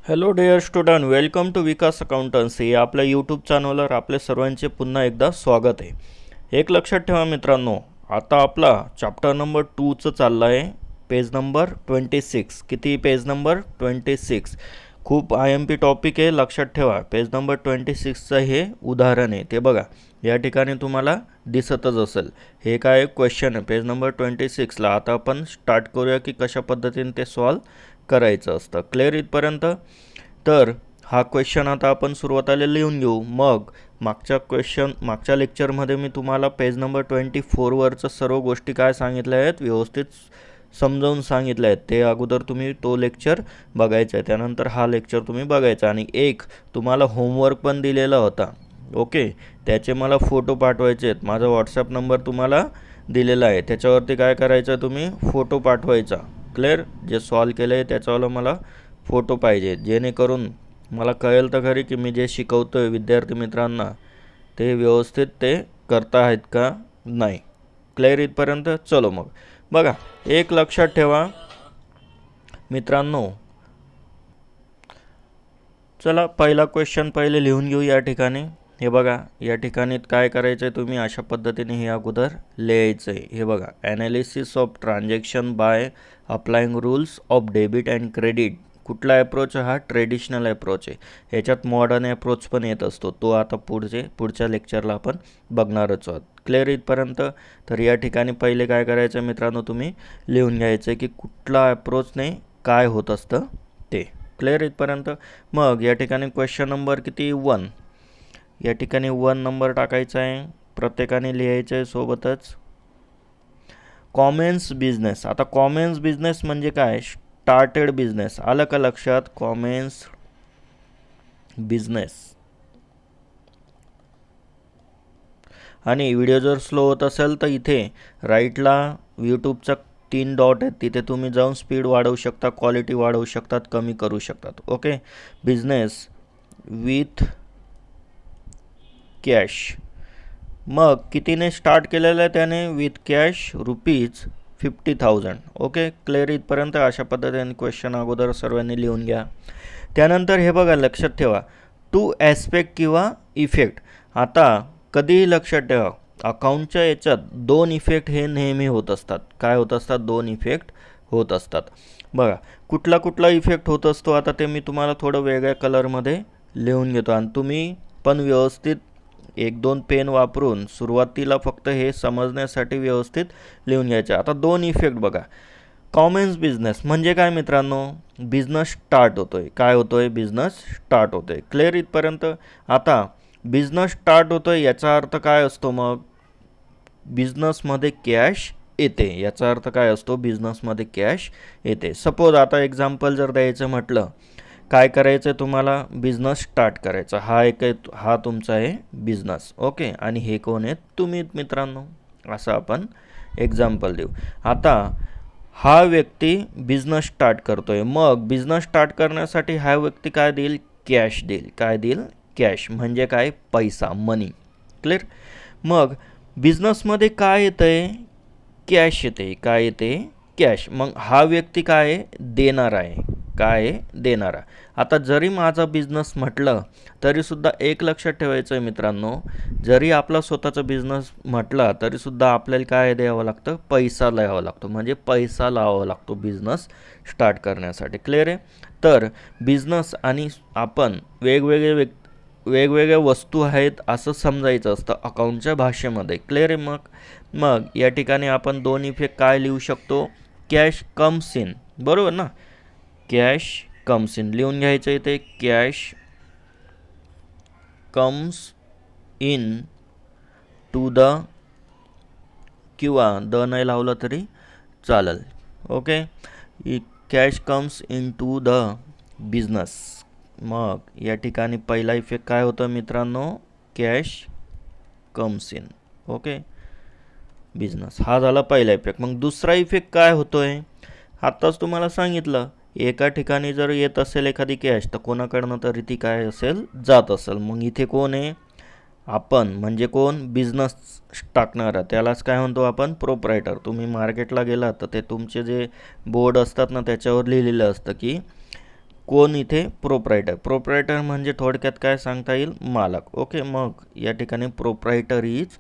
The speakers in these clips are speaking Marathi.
Hello dear student, welcome to Vikas accountancy. आपल्या यूट्यूब चॅनलवर आपले सर्वांचे पुन्हा एकदा स्वागत आहे. एक लक्षात ठेवा मित्रांनो, आता आपला चॅप्टर नंबर 2चं चाललं आहे, पेज नंबर 26. किती पेज नंबर 26. खूप आय एम पी टॉपिक आहे, लक्षात ठेवा. पेज नंबर 26चं हे उदाहरण आहे, ते बघा या ठिकाणी तुम्हाला दिसतच असेल. हे काय क्वेश्चन आहे पेज नंबर 26ला. आता आपण स्टार्ट करूया की कशा पद्धतीने ते सॉल्व करायचं असतं. क्लिअर इथपर्यंत? तर हा क्वेश्चन आता आपण सुरुवातीला लिहून घेऊ. मग मागच्या लेक्चरमध्ये मी तुम्हाला पेज नंबर 24वरचं सर्व गोष्टी काय सांगितल्या आहेत व्यवस्थित समजावून सांगितल्या आहेत. ते अगोदर तुम्ही तो लेक्चर बघायचा आहे, त्यानंतर हा लेक्चर तुम्ही बघायचा. आणि एक तुम्हाला होमवर्क पण दिलेला होता, ओके. त्याचे मला फोटो पाठवायचे आहेत. माझा व्हॉट्सॲप नंबर तुम्हाला दिलेला आहे, त्याच्यावरती काय करायचं, तुम्ही फोटो पाठवायचा. क्लिअर? जे सॉल्व केलं आहे त्याच्यावाला मला फोटो पाहिजे, जेणेकरून मला कळेल तर खरी की मी जे शिकवतो आहे विद्यार्थी मित्रांना ते व्यवस्थित ते करता आहेत का नाही. क्लिअर इथपर्यंत? चलो मग बघा, एक लक्षात ठेवा मित्रांनो. चला पहिला क्वेश्चन पहिले लिहून घेऊ या ठिकाणी. हे बघा, या ठिकाणी काय करायचं आहे, तुम्ही अशा पद्धतीने हे अगोदर लिहायचं आहे. हे बघा, analysis of transaction by applying rules of debit and credit. कुठला ॲप्रोच? हा ट्रेडिशनल ॲप्रोच आहे. ह्याच्यात मॉडर्न ॲप्रोच पण येत असतो, तो आता पुढच्या लेक्चरला आपण बघणारच आहोत. क्लिअर इथपर्यंत? तर या ठिकाणी पहिले काय करायचं मित्रांनो, तुम्ही लिहून घ्यायचं आहे की कुठला ॲप्रोचने काय होत असतं ते. क्लिअर इथपर्यंत? मग या ठिकाणी क्वेश्चन नंबर किती? 1. या ठिकाणी 1 नंबर टाकायचा आहे, प्रत्येकाने लिहायचं आहे सोबतच. Common business. आता कॉमेन्स बिझनेस म्हणजे काय? Started business. आलं का लक्षात? Common business. आणि व्हिडिओ जर स्लो होत असेल तर इथे राईटला यूट्यूबचा 3 डॉट आहेत, तिथे तुम्ही जाऊन स्पीड वाढवू शकता, क्वालिटी वाढवू शकतात, कमी करू शकतात. ओके. Business with cash. मग कितीने स्टार्ट केलेलं आहे त्याने? With cash ₹50,000. ओके. क्लिअर इथपर्यंत? अशा पद्धतीने क्वेश्चन अगोदर सर्वांनी लिहून घ्या. त्यानंतर हे बघा, लक्षात ठेवा, टू ॲस्पेक्ट किंवा इफेक्ट. आता कधीही लक्षात ठेवा, अकाउंटच्या याच्यात 2 इफेक्ट हे नेहमी होत असतात. काय होत असतात? 2 इफेक्ट होत असतात. बघा, कुठला इफेक्ट होत असतो आता ते मी तुम्हाला थोडं वेगळ्या कलरमध्ये लिहून घेतो, आणि तुम्ही पण व्यवस्थित 1-2 पेन वापरून सुरुवातीला फक्त हे समजण्यासाठी व्यवस्थित लिहून घ्यायचे. आता 2 इफेक्ट बघा. कॉमेन्स बिझनेस म्हणजे काय मित्रांनो? बिझनेस स्टार्ट होतोय. काय होतोय? बिझनेस स्टार्ट होतोय. क्लिअर इथपर्यंत? आता बिझनेस स्टार्ट होतोय याचा अर्थ काय असतो? मग बिझनेसमध्ये कॅश येते. याचा अर्थ काय असतो? बिझनेसमध्ये कॅश येते. सपोज आता एक्झाम्पल जर द्यायचं म्हटलं, काय करायचं आहे तुम्हाला? बिझनेस स्टार्ट करायचा. हा तुमचा आहे बिझनेस, ओके. आणि हे कोण आहेत? तुम्ही मित्रांनो. असं आपण एक्झाम्पल देऊ. आता हा व्यक्ती बिझनेस स्टार्ट करतोय. मग बिझनेस स्टार्ट करण्यासाठी हा व्यक्ती काय देईल? कॅश देईल. काय देईल? कॅश. म्हणजे काय? पैसा, मनी. क्लिअर? मग बिझनेसमध्ये काय येतं आहे? कॅश येते. काय येते? कॅश. मग हा व्यक्ती काय आहे? देणारा आहे. काय आहे? देणारा. आता जरी माझा बिझनेस म्हटलं तरीसुद्धा एक लक्षात ठेवायचं आहे मित्रांनो, जरी आपला स्वतःचा बिझनेस म्हटला तरीसुद्धा आपल्याला काय द्यावं लागतं? पैसा द्यावा लागतो. म्हणजे पैसा लावावा लागतो बिझनेस स्टार्ट करण्यासाठी. क्लिअर आहे? तर बिझनेस आणि आपण वेगवेगळ्या वस्तू आहेत असं समजायचं असतं अकाउंटच्या भाषेमध्ये. क्लिअर आहे? मग या ठिकाणी आपण 2 इफेक्ट काय लिहू शकतो? Cash comes in. बरोबर ना? कॅश कम्स इन लिहून घ्यायचं इथे. Cash comes in to the, किंवा द नाही लावलं तरी चालेल, okay. Cash comes in to the business. मग या ठिकाणी पहिला इफेक्ट काय होतं मित्रांनो? Cash comes in, okay. Business. हा झाला पहिला इफेक्ट. मग दुसरा इफेक्ट काय होतोय? आत्ताच तुम्हाला सांगितलं, एका ठिकाणी जर येत असेल एखादी कॅश तर कोणाकडनं तरी ती काय असेल? जात असेल. मग इथे कोण आहे? आपण. म्हणजे कोण? बिझनेस टाकणारा. त्यालाच काय म्हणतो आपण? प्रोप्रायटर. तुम्ही मार्केटला गेलात तर ते तुमचे जे बोर्ड असतात ना त्याच्यावर लिहिलेलं असतं की कोण इथे प्रोप्रायटर. प्रोप्रायटर म्हणजे थोडक्यात काय सांगता येईल, मालक. ओके, मग या ठिकाणी प्रोप्रायटर इज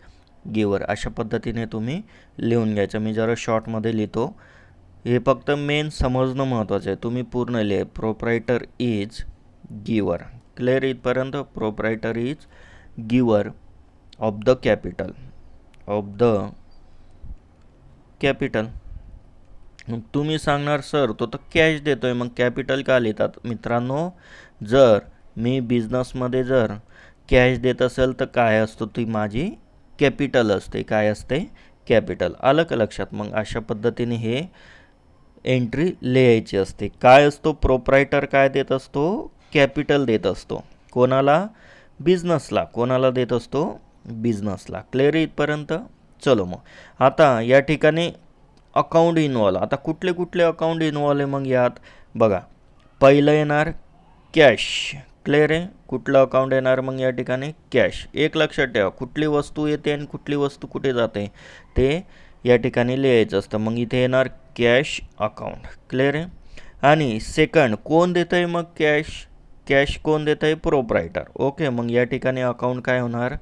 गिवर अशा पद्धतीने तुम्ही लिहून घ्यायचं. मी जरा शॉर्टमध्ये लिहितो, हे फक्त मेन समजणं महत्त्वाचं आहे. तुम्ही पूर्ण लिहा. प्रोप्रायटर इज गिवर. क्लिअर इथपर्यंत. प्रोप्रायटर इज गिवर of the capital. Of the capital. तुम्ही सांगणार सर तो तर कॅश देतोय, मग कॅपिटल का लिहितात? मित्रांनो, जर मी बिझनेसमध्ये जर कॅश देत असेल तर काय असतो, ती माझी कॅपिटल असते. काय असते? कॅपिटल. आलं का लक्षात? मग अशा पद्धतीने हे एंट्री लिहायची असते. काय असतो? प्रोप्रायटर काय देत असतो? कॅपिटल देत असतो. कोणाला? बिझनेसला. कोणाला देत असतो? बिझनेसला. क्लिअर इथपर्यंत? चलो मग आता या ठिकाणी अकाउंट इन्व्हॉल्व. आता कुठले कुठले अकाउंट इन्व्हॉल्व आहे मग यात? बघा, पहिलं येणार कॅश. क्लिअर आहे? कुठलं अकाउंट येणार मग या ठिकाणी? कॅश. एक लक्षात ठेवा, कुठली वस्तू येते आणि कुठली वस्तू कुठे जाते ते या ठिकाणी लिहायचं असतं. मग इथे येणार कॅश अकाउंट. क्लिअर आहे? आणि सेकंड कोण देतं आहे मग कॅश? कॅश कोण देतं आहे? प्रोप्रायटर. ओके, मग या ठिकाणी अकाउंट काय होणार?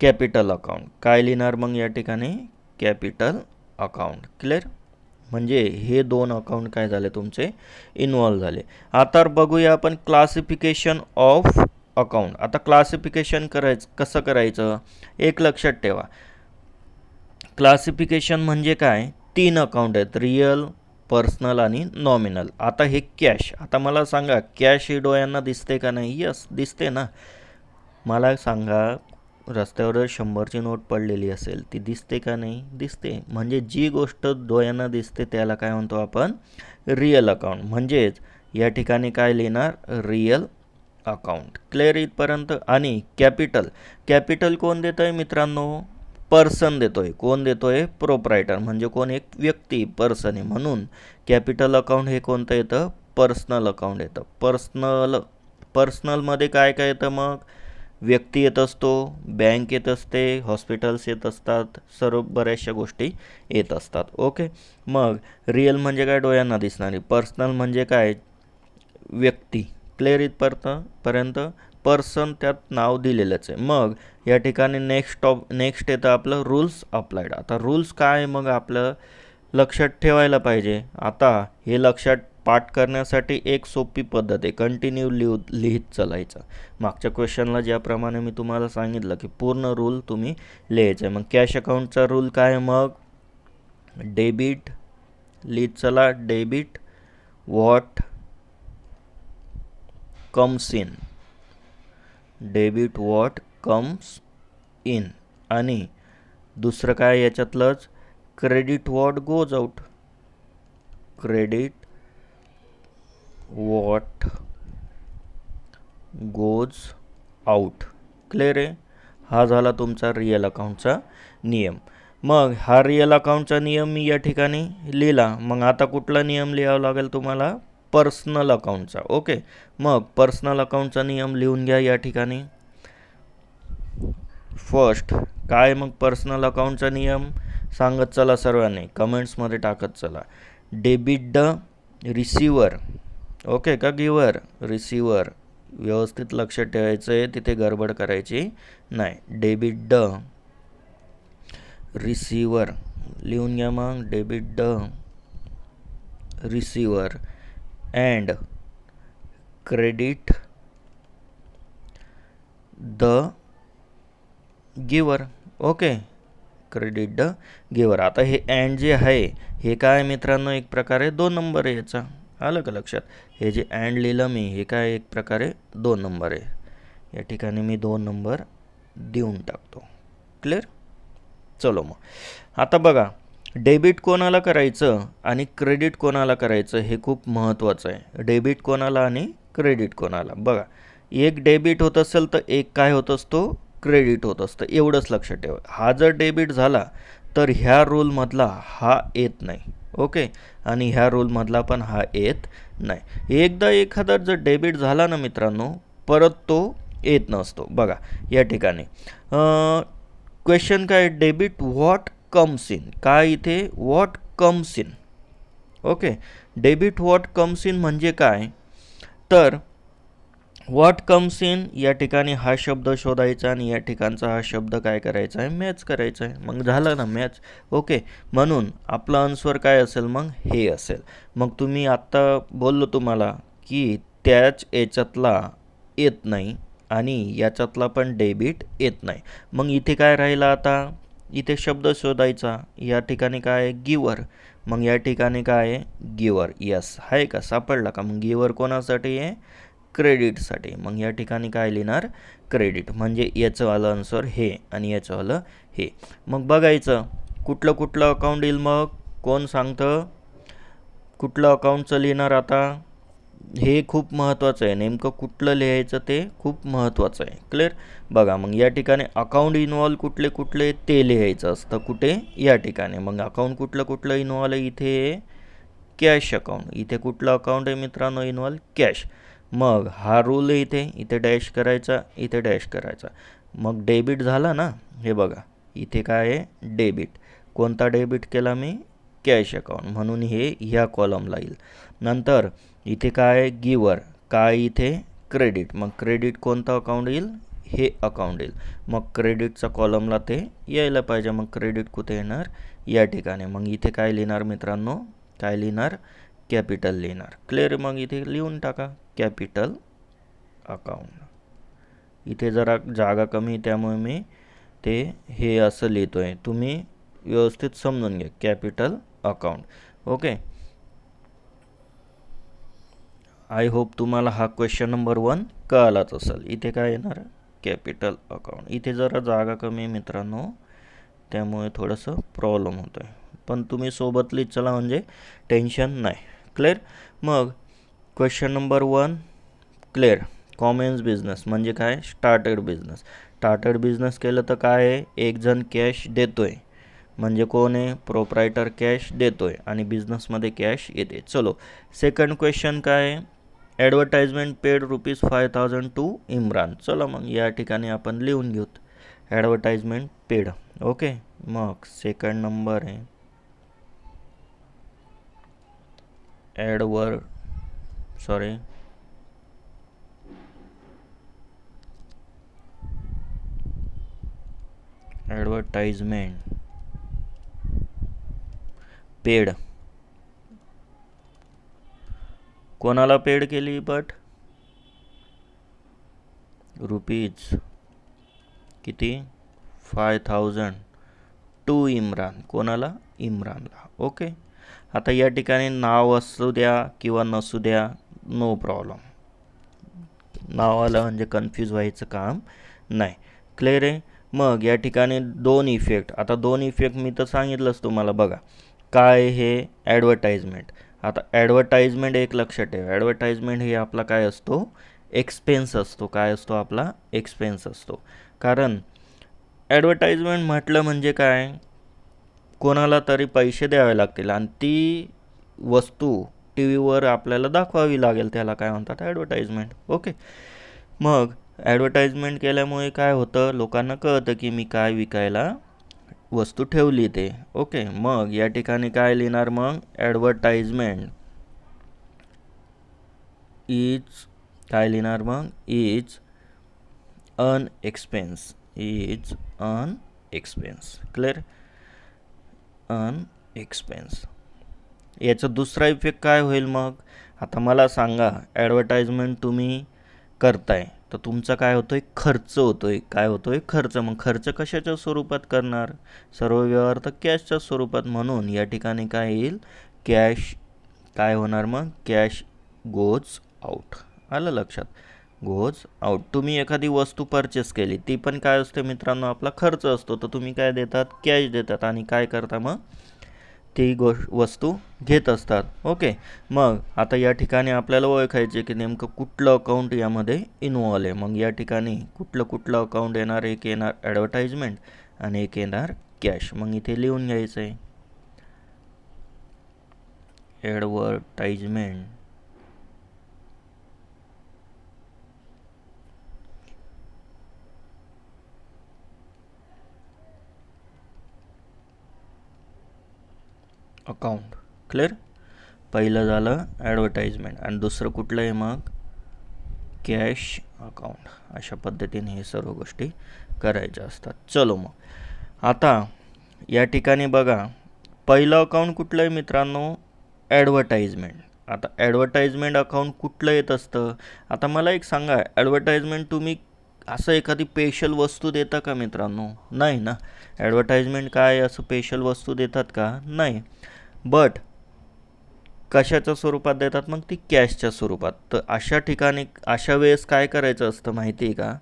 Capital account. काय लिहिणार मग या ठिकाणी? Capital account. क्लिअर? म्हणजे हे दोन अकाउंट काय झाले तुमचे? इन्व्हॉल्व झाले. आता बघूया आपण क्लासिफिकेशन ऑफ अकाउंट. आता क्लासिफिकेशन कसं करायचं? एक लक्षात ठेवा, क्लासिफिकेशन म्हणजे काय? 3 अकाउंट आहेत, रिअल, पर्सनल आणि नॉमिनल. आता हे कॅश. आता मला सांगा, कॅश ही डोळ्यांना दिसते का नाही? यस, दिसते ना. मला सांगा, रस्त्यावर 100ची नोट पडलेली असेल, ती दिसते का नाही? दिसते. म्हणजे जी गोष्ट डोळ्यांना दिसते त्याला काय म्हणतो आपण? Real account. म्हणजेच या ठिकाणी काय लिहिणार? Real account. क्लिअर इथपर्यंत? आणि कॅपिटल. कॅपिटल कोण देतं आहे मित्रांनो? पर्सन देतोय. कोण देतोय? प्रोप्रायटर. म्हणजे कोण? एक व्यक्ती, पर्सन आहे. म्हणून कॅपिटल अकाउंट हे कोणतं येतं? पर्सनल अकाउंट येतं. पर्सनलमध्ये काय काय येतं मग? व्यक्ती येत असतो, बँक येत असते, हॉस्पिटल्स येत असतात, सर्व बऱ्याचशा गोष्टी येत असतात. ओके, मग रिअल म्हणजे काय? डोळ्यांना दिसणारी. पर्सनल म्हणजे काय? व्यक्ती. क्लिअर इथपर्यंत? पर्सन त्यात नाव दिलेलंच आहे. मग या ठिकाणी नेक्स्ट येतं आपलं रूल्स अप्लाइड. आता रूल्स काय मग आपलं लक्षात ठेवायला पाहिजे. आता हे लक्षात पाठ करण्यासाठी एक सोपी पद्धत आहे, कंटिन्यू लिहित चालायचं. मागच्या क्वेश्चनला ज्याप्रमाणे मी तुम्हाला सांगितलं की पूर्ण रूल तुम्ही लिहायचं आहे. मग कॅश अकाउंटचा रूल काय? मग डेबिट लिहित चला. Debit what comes in. Debit what comes in. आणि दुसरं काय याच्यातलंच? Credit what goes out. Credit what goes out. Clear आहे? हा झाला तुमचा रिअल अकाउंटचा नियम. मग हा रिअल अकाउंटचा नियम मी या ठिकाणी लिहिला. मग आता कुठला नियम लिहावा लागेल तुम्हाला? पर्सनल अकाउंटचा. ओके, मग पर्सनल अकाउंटचा नियम लिहून घ्या या ठिकाणी. फर्स्ट काय मग पर्सनल अकाउंटचा नियम? सांगत चला सर्वांनी, कमेंट्समध्ये टाकत चला. Debit the receiver. ओके का? गिवर. रिसिवर. व्यवस्थित लक्षात ठेवायचं आहे, तिथे गडबड करायची नाही. डेबिट द रिसिवर लिहून घ्या. मग debit the receiver and credit the गिवर. ओके, क्रेडिट द गिवर. आता हे अँड जे आहे हे काय मित्रांनो? एक प्रकारे 2 नंबर आहे याचा. आलं का लक्षात? हे जे अँड लिहिलं मी हे काय? एक प्रकारे 2 नंबर आहे. या ठिकाणी मी 2 नंबर देऊन टाकतो. क्लिअर? चलो मग आता बघा, डेबिट कोणाला करायचं आणि क्रेडिट कोणाला करायचं हे खूप महत्त्वाचं आहे. डेबिट कोणाला आणि क्रेडिट कोणाला? बघा, एक डेबिट होत असेल तर एक काय होत असतो? क्रेडिट होत असतं. एवढंच लक्षात ठेवा. हा जर डेबिट झाला तर ह्या रूलमधला हा येत नाही. ओके, आणि ह्या रूलमधला पण हा येत नाही. एकदा एखादा जर डेबिट झाला ना मित्रांनो, परत तो येत नसतो. बघा या ठिकाणी क्वेश्चन काय? Debit what comes in. काय इथे? What comes in. Okay, debit what comes in म्हणजे काय? तर व्हॉट कम्स इन या ठिकाणी हा शब्द शोधायचा आणि या ठिकाणचा हा शब्द काय करायचा आहे, मॅच करायचा आहे. मग झालं ना मॅच. ओके, म्हणून आपला आन्सर काय असेल मग, हे असेल. मग तुम्ही आत्ता बोललो तुम्हाला की त्याच याच्यातला येत नाही आणि याच्यातला पण डेबिट येत नाही. मग इथे काय राहिलं आता, इथे शब्द शोधायचा. या ठिकाणी काय आहे, गिवर. मग या ठिकाणी काय आहे, गिवर. यस आहे का, सापडला का. मग गिवर कोणासाठी आहे, क्रेडिटसाठी. मग या ठिकाणी काय लिहिणार, क्रेडिट. म्हणजे याचं आलं आन्सर हे आणि याचं आलं हे. मग बघायचं कुठलं कुठलं अकाउंट येईल. मग कोण सांगतं कुठलं अकाउंटचं लिहिणार आता, हे खूप महत्त्वाचं आहे. नेमकं कुठलं लिहायचं ते खूप महत्त्वाचं आहे. क्लिअर. बघा मग या ठिकाणी अकाउंट इन्व्हॉल्व कुठले कुठले ते लिहायचं असतं. कुठे, या ठिकाणी. मग अकाउंट कुठलं कुठलं इन्व्हॉल्व आहे, इथे कॅश अकाउंट. इथे कुठलं अकाउंट आहे मित्रांनो इन्व्हॉल्व, कॅश. मग हा रूल आहे इथे, इथे डॅश करायचा, इथे डॅश करायचा. मग डेबिट झाला ना, हे बघा इथे काय आहे, डेबिट. कोणता डेबिट केला मी, कॅश अकाउंट. म्हणून हे ह्या कॉलमला येईल. नंतर इथे काय आहे, गिवर. काय इथे, क्रेडिट. मग क्रेडिट कोणता अकाउंट येईल, हे अकाउंट येईल. मग क्रेडिटच्या कॉलमला ते यायला पाहिजे. मग क्रेडिट कुठे येणार, या ठिकाणी. मग इथे काय लिहिणार मित्रांनो, काय लिहिणार, कॅपिटल लिहिणार. क्लिअर. मग इथे लिहून टाका कॅपिटल अकाउंट. इथे जरा जागा कमी त्यामुळे मी ते हे असं लिहितो आहे. तुम्ही व्यवस्थित समजून घ्या, capital account. Okay, I hope तुम्हाला हा क्वेश्चन नंबर 1 कळालाच असेल. इथे काय येणार, कॅपिटल अकाउंट. इथे जरा जागा कमी आहे मित्रांनो त्यामुळे थोडंसं प्रॉब्लेम होतो आहे. पण तुम्ही सोबत लिहित चला म्हणजे टेन्शन नाही. क्लिअर. मग question number 1 clear. Commons business म्हणजे काय, स्टार्टेड बिझनेस. स्टार्टेड बिझनेस केलं तर काय आहे, एक जण कॅश देतोय म्हणजे कोण आहे, प्रोप्रायटर कॅश देतोय आणि बिझनेसमध्ये कॅश येते. चलो सेकंड क्वेश्चन काय आहे, ॲडव्हर्टाइजमेंट पेड ₹5,000 टू इम्रान. चला मग या ठिकाणी आपण लिहून घेऊत ॲडव्हर्टाइजमेंट पेड. ओके, मग सेकंड नंबर आहे ॲडव्हर्टाइजमेंट पेड. कोणाला पेड केली, बट रुपीज किती, 5,000 टू इम्रान. कोणाला, इम्रानला. ओके, आता या ठिकाणी नाव असू द्या किंवा नसू द्या, नो प्रॉब्लेम. नाव आलं म्हणजे कन्फ्यूज व्हायचं काम नाही. क्लिअर आहे. मग या ठिकाणी दोन इफेक्ट. आता दोन इफेक्ट मी तर सांगितलंच तुम्हाला. बघा काय हे, ॲडव्हर्टाइजमेंट. आता ॲडव्हर्टाइजमेंट एक लक्षात ठेवा, ॲडव्हर्टाइजमेंट हे आपला काय असतो, एक्सपेन्स असतो. काय असतो आपला, एक्सपेन्स असतो. कारण ॲडव्हर्टाइजमेंट म्हटलं म्हणजे काय, कोणाला तरी पैसे द्यावे लागतील आणि ती वस्तू टी व्हीवर आपल्याला दाखवावी लागेल, त्याला काय म्हणतात, ॲडव्हर्टाइजमेंट. ओके, मग ॲडव्हर्टाइजमेंट केल्यामुळे काय होतं, लोकांना कळतं की मी काय विकायला वस्तू ठेवली ते. ओके, मग या ठिकाणी काय लिहिणार, मग ॲडव्हर्टाइजमेंट इज काय लिहिणार, मग is an expense. Is an expense. Clear, an expense. याचा दुसरा इफेक्ट काय होईल मग, आता मला सांगा, ॲडव्हर्टाइजमेंट तुम्ही करताय तर तुमचा काय होतोय, खर्च होतोय. काय होतोय, खर्च. मग खर्च कशाच्या स्वरूपात करणार, सर्व व्यवहार तर कॅशच्या स्वरूपात. म्हणून या ठिकाणी काय येईल, कॅश. काय होणार मग, कॅश गोज आउट. आलं लक्षात, गोज आउट. तुम्ही एखादी वस्तू परचेस केली, ती पण काय असते मित्रांनो, आपला खर्च असतो. तर तुम्ही काय देतात, कॅश देतात आणि काय करता मग, ती वस्तू घेत असतात. ओके, मग आता या ठिकाणी आपल्याला ओळखायचे की नेमकं कुठलं अकाउंट यामध्ये इन्व्हॉल्व आहे. मग या ठिकाणी कुठलं कुठलं अकाउंट येणार, एक येणार ॲडव्हर्टाइजमेंट आणि एक येणार कॅश. मग इथे लिहून घ्यायचं आहे, ॲडव्हर्टाइजमेंट अकाउंट. क्लिअर. पहिलं झालं ॲडव्हर्टाइजमेंट आणि दुसरं कुठलं आहे मग, कॅश अकाउंट. अशा पद्धतीने हे सर्व गोष्टी करायच्या असतात. चलो मग आता या ठिकाणी बघा, पहिलं अकाउंट कुठलं आहे मित्रांनो? ॲडव्हर्टाइजमेंट. आता ॲडव्हर्टाइजमेंट अकाउंट कुठलं येत असतं? आता मला एक सांगा, ॲडव्हर्टाइजमेंट तुम्ही असं एखादी स्पेशल वस्तू देता का मित्रांनो? नाही ना. ॲडव्हर्टाइजमेंट काय असं स्पेशल वस्तू देतात का? नाही. बट कशाच्या स्वरूपात देतात मग? ती कॅशच्या स्वरूपात. तर अशा ठिकाणी अशा वेळेस काय करायचं असतं माहिती आहे का?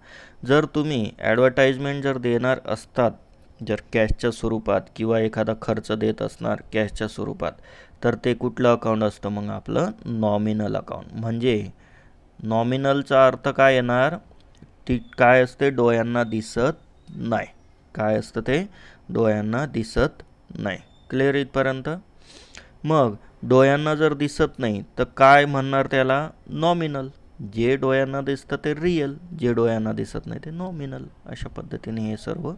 जर तुम्ही ॲडव्हर्टाइजमेंट जर देणार असतात, जर कॅशच्या स्वरूपात किंवा एखादा खर्च देत असणार कॅशच्या स्वरूपात, तर ते कुठलं अकाउंट असतं मग? आपलं नॉमिनल अकाउंट. म्हणजे नॉमिनलचा अर्थ काय येणार? ती काय असते? डोळ्यांना दिसत नाही. काय असतं ते? डोळ्यांना दिसत नाही. क्लिअर इथपर्यंत? मग डोळ्यांना जर दिसत नाही तर काय म्हणणार त्याला? नॉमिनल. जे डोळ्यांना दिसतं ते रिअल, जे डोळ्यांना दिसत नाही ते नॉमिनल. अशा पद्धतीने हे सर्व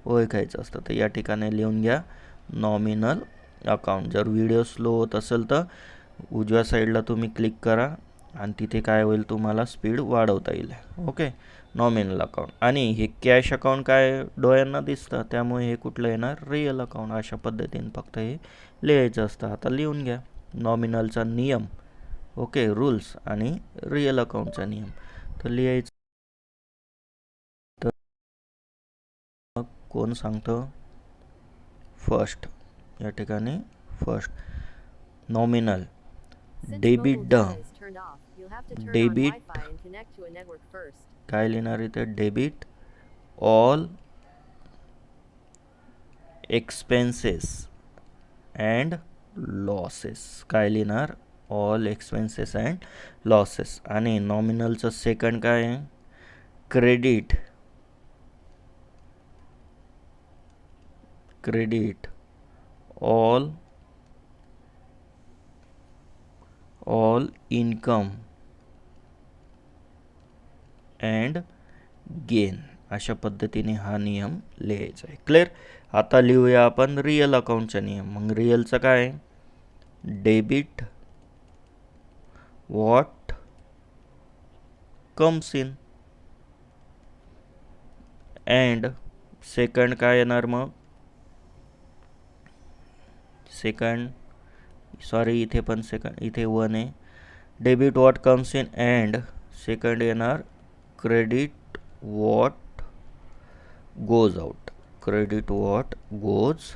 ओळखायचं असतं. तर या ठिकाणी लिहून घ्या नॉमिनल अकाउंट. जर व्हिडिओ स्लो होत असेल तर उजव्या साईडला तुम्ही क्लिक करा आणि तिथे काय होईल, तुम्हाला स्पीड वाढवता येईल. Okay, nominal account. आणि हे कॅश अकाउंट काय डोळ्यांना दिसतं, त्यामुळे हे कुठलं येणार? Real account. अशा पद्धतीने फक्त हे लिहायचं असतं. आता लिहून घ्या नॉमिनलचा नियम, ओके, रूल्स, आणि रिअल अकाउंटचा नियम. तर लिहायचं तर मग कोण सांगतं? फर्स्ट. या ठिकाणी फर्स्ट नॉमिनल डेबिट डेबिट काय लिहिणार इथे? Debit all expenses and losses. काय लिहिणार? All expenses and losses. आणि नॉमिनलचं सेकंड काय आहे? Credit all income and gain. अशा पद्धतीने हा नियम लिहायचा आहे. क्लिअर? आता लिहूया आपण रिअल अकाउंटचा नियम. मग रिअलचं काय आहे? Debit what comes in. And second काय येणार मग? सेकंड, सॉरी इथे पण सेकंड, इथे वन आहे. Debit what comes in and second येणार credit what goes out. Credit what goes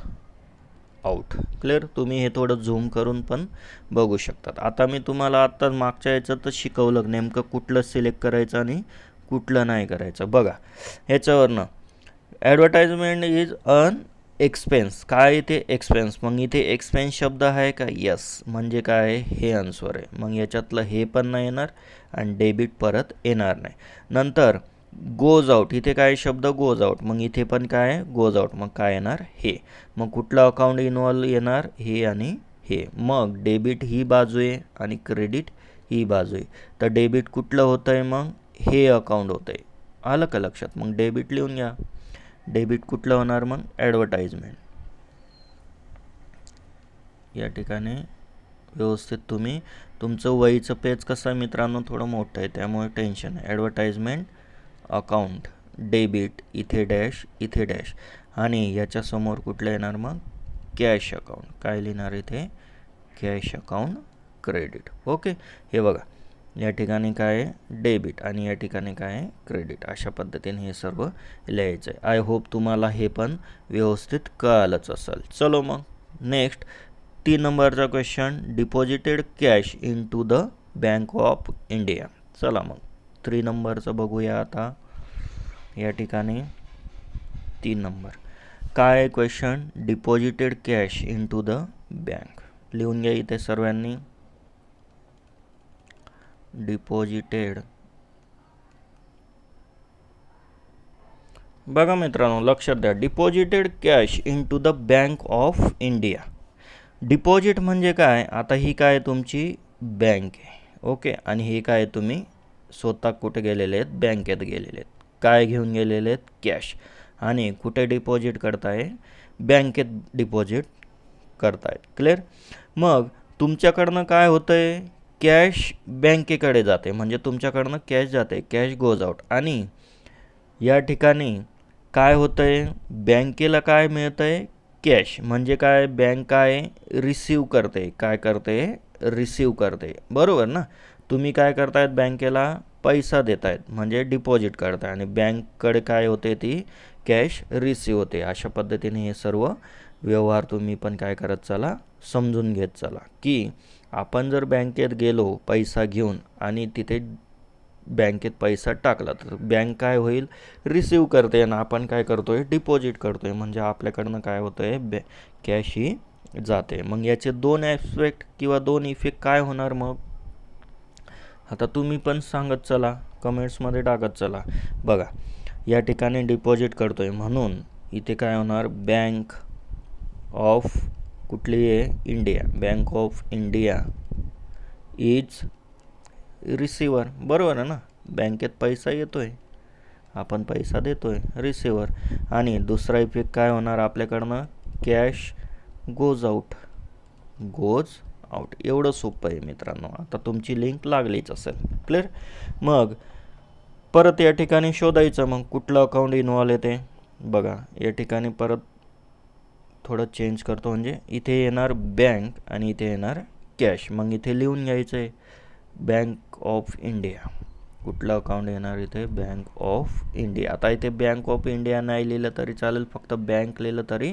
out. Clear? तुम्ही हे थोडं झूम करून पण बघू शकतात. आता मी तुम्हाला आत्ताच मागच्या याच्यातच शिकवलं नेमकं कुठलं सिलेक्ट करायचं आणि कुठलं नाही करायचं. बघा ह्याच्यावरनं ॲडव्हर्टाइजमेंट इज अन एक्सपेन्स. काय इथे? एक्सपेन्स. मग इथे एक्सपेन्स शब्द आहे का? यस. म्हणजे काय? हे आन्सर आहे. मग याच्यातलं हे पण नाही येणार आणि डेबिट परत येणार नाही. नंतर गोज आउट. इथे काय शब्द? Goes out. मग इथे पण काय? Goes out. मग काय येणार? हे. मग कुठलं अकाउंट इन्व्हॉल्व येणार? हे आणि हे. मग डेबिट ही बाजू आहे आणि क्रेडिट ही बाजू आहे. तर डेबिट कुठलं होतं आहे मग? हे अकाउंट होतं आहे. आलं का लक्षात? मग डेबिट लिहून घ्या. डेबिट कुठलं होणार मग? ॲडव्हर्टाइजमेंट. या ठिकाणी व्यवस्थित तुम्ही तुमचं वहीचं पेज कसं आहे मित्रांनो? थोडं मोठं आहे त्यामुळे टेन्शन आहे. ॲडव्हर्टाइजमेंट अकाउंट डेबिट, इथे डॅश, इथे डॅश. आणि याच्यासमोर कुठलं येणार मग? Cash account. काय लिहिणार इथे? Cash account credit. ओके, हे बघा या ठिकाणी काय आहे? डेबिट आणि या ठिकाणी काय आहे? क्रेडिट. अशा पद्धतीने हे सर्व लिहायचं आहे. आय होप तुम्हाला हे पण व्यवस्थित कळालंच असेल. चलो मग नेक्स्ट 3 नंबरचा question. Deposited cash in to the Bank of India. चला मग 3 नंबरचं बघूया आता. या ठिकाणी 3 नंबर काय आहे question? Deposited cash in to the bank. लिहून घ्या इथे सर्वांनी. डिपॉझिटेड. बघा मित्रांनो लक्षात द्या, deposited cash in to the Bank of India. Deposit म्हणजे काय? आता ही काय तुमची बँक आहे, ओके, आणि हे काय तुम्ही स्वतः कुठे गेलेले आहेत? बँकेत गेलेले आहेत. काय घेऊन गेलेले आहेत? कॅश. आणि कुठे डिपॉझिट करताय? बँकेत डिपॉझिट करतायत. क्लिअर? मग तुमच्याकडनं काय होतं आहे? कॅश बँकेकडे जाते, म्हणजे तुमच्याकडनं कॅश जाते, कॅश गोज आउट. आणि या ठिकाणी काय होतं आहे, बँकेला काय मिळतं आहे, कॅश. म्हणजे काय, बँक काय रिसीव्ह करते, काय करते, रिसीव्ह करते, बरोबर ना. तुम्ही काय करतायत, बँकेला पैसा देतायत म्हणजे डिपॉझिट करताय, आणि बँककडे काय होते, ती कॅश रिसीव्ह होते. अशा पद्धतीने हे सर्व व्यवहार तुम्ही पण काय करत चला, समजून घेत चला, की आपण जर बँकेत गेलो पैसा घेऊन आणि तिथे बँकेत पैसा टाकला तर बँक काय होईल, रिसीव्ह करते, आणि आपण काय करतोय, डिपॉझिट करतोय, म्हणजे आपल्याकडनं काय होतंय, कॅश ही जाते. मग याचे दोन ॲस्पेक्ट किंवा दोन इफेक्ट काय होणार, मग आता तुम्ही पण सांगत चला, कमेंट्समध्ये टाकत चला. बघा, या ठिकाणी डिपॉझिट करतोय म्हणून इथे काय होणार, बँक ऑफ कुठली आहे, India, bank of India is receiver, बरोबर आहे ना. बँकेत पैसा येतोय, आपण पैसा देतोय, रिसिव्हर. आणि दुसरा इफेक्ट काय होणार आपल्याकडनं, cash goes out, goes out. एवढं सोपं आहे मित्रांनो. आता तुमची लिंक लागलीच असेल, क्लिअर. मग परत या ठिकाणी शोधायचं, मग कुठलं अकाउंट इन्व्हॉल्व येते. बघा, या ठिकाणी परत थोडं चेंज करतो, म्हणजे इथे येणार बँक आणि इथे येणार कॅश. मग इथे लिहून घ्यायचं आहे बँक ऑफ इंडिया. कुठलं अकाउंट येणार इथे, बँक ऑफ इंडिया. आता इथे बँक ऑफ इंडिया नाही लिहिलं तरी चालेल, फक्त बँक लिहिलं तरी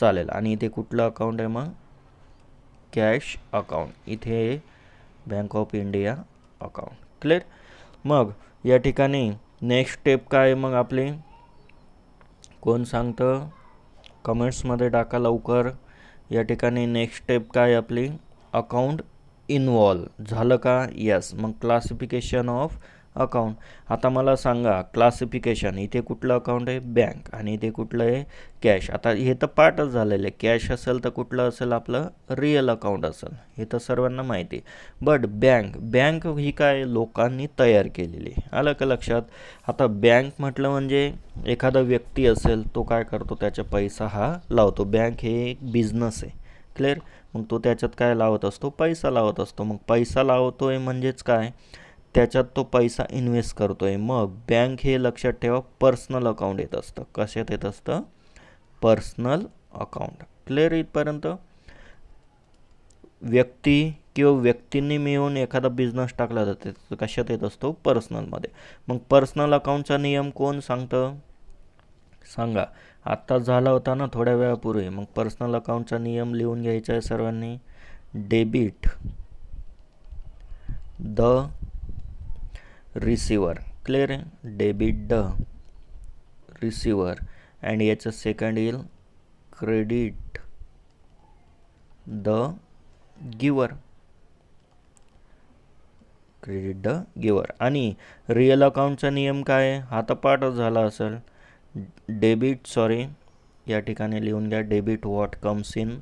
चालेल. आणि इथे कुठलं अकाउंट आहे, मग कॅश अकाउंट. इथे bank of India account, clear. मग या ठिकाणी नेक्स्ट स्टेप काय आहे, मग आपली कोण सांगतं, कमेंट्समध्ये टाका लवकर. या ठिकाणी नेक्स्ट स्टेप काय आपली, अकाउंट इन्व्हॉल्व झालं का, यस. मग क्लासिफिकेशन ऑफ अकाउंट. आता मला सांगा, क्लासिफिकेशन, इथे कुठलं अकाउंट आहे, बँक, आणि इथे कुठलं आहे, कॅश. आता हे तर पार्टच झालेलं आहे. कॅश असेल तर कुठलं असेल, आपलं रिअल अकाउंट असेल, हे तर सर्वांना माहिती. बट बँक ही काय लोकांनी तयार केलेली, आलं का लक्षात. आता बँक म्हटलं म्हणजे एखादा व्यक्ती असेल, तो काय करतो, त्याचा पैसा हा लावतो. बँक हे एक बिझनेस आहे, क्लिअर. मग तो त्याच्यात काय लावत असतो, पैसा लावत असतो. मग पैसा लावतोय म्हणजेच काय, त्याच्यात तो पैसा इन्व्हेस्ट करतोय. मग बँक हे लक्षात ठेवा, पर्सनल अकाउंट येत असतं. कशात येत असतं, पर्सनल अकाउंट, क्लिअर. इथपर्यंत व्यक्ती किंवा व्यक्तींनी मिळून एखादा बिझनेस टाकला जाते, तर कशात येत असतो, पर्सनलमध्ये. मग पर्सनल अकाउंटचा नियम कोण सांगतं, सांगा. आत्ता झाला होता ना थोड्या वेळापूर्वी. मग पर्सनल अकाउंटचा नियम लिहून घ्यायचा आहे सर्वांनी. डेबिट द रिसिव्हर, क्लिअर आहे, डेबिट द रिसिव्हर. अँड याचं सेकंड येईल क्रेडिट द गिवर, क्रेडिट द गिवर. आणि रिअल अकाउंटचा नियम काय आहे, हा तर पाठच झाला असेल. या ठिकाणी लिहून घ्या, डेबिट व्हॉट कम्स इन.